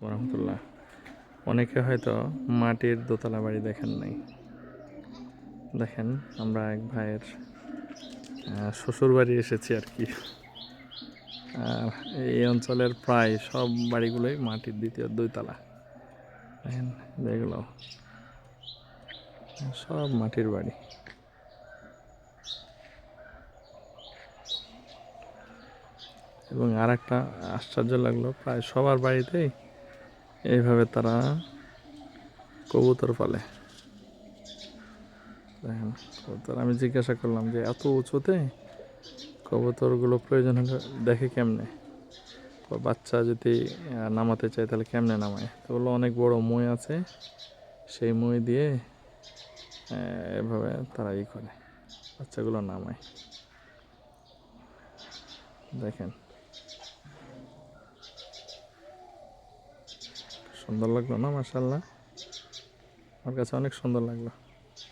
রহমতুল্লাহ। অনেকে হয়তো মাটির দোতলা বাড়ি দেখেন নাই। দেখেন, আমরা এক ভাইয়ের শ্বশুর বাড়ি এসেছি আর কি। এই অঞ্চলের প্রায় সব বাড়িগুলোই মাটির দ্বিতীয় দুইতলা। দেখেন যেগুলো সব মাটির বাড়ি। এবং আর একটা আশ্চর্য লাগলো, প্রায় সবার বাড়িতেই এইভাবে তারা কবুতর পালে। দেখেন কবুতর, আমি জিজ্ঞাসা করলাম যে এত উঁচুতে কবুতরগুলো প্রয়োজন হলে দেখে কেমনে, বাচ্চা যদি নামাতে চায় তাহলে কেমনে নামায়? তো বললো অনেক বড় মই আছে, সেই মই দিয়ে এভাবে তারা করে বাচ্চাগুলো নামায়। দেখেন সুন্দর লাগলো না? মাশাআল্লাহ, আমার কাছে অনেক সুন্দর লাগলো।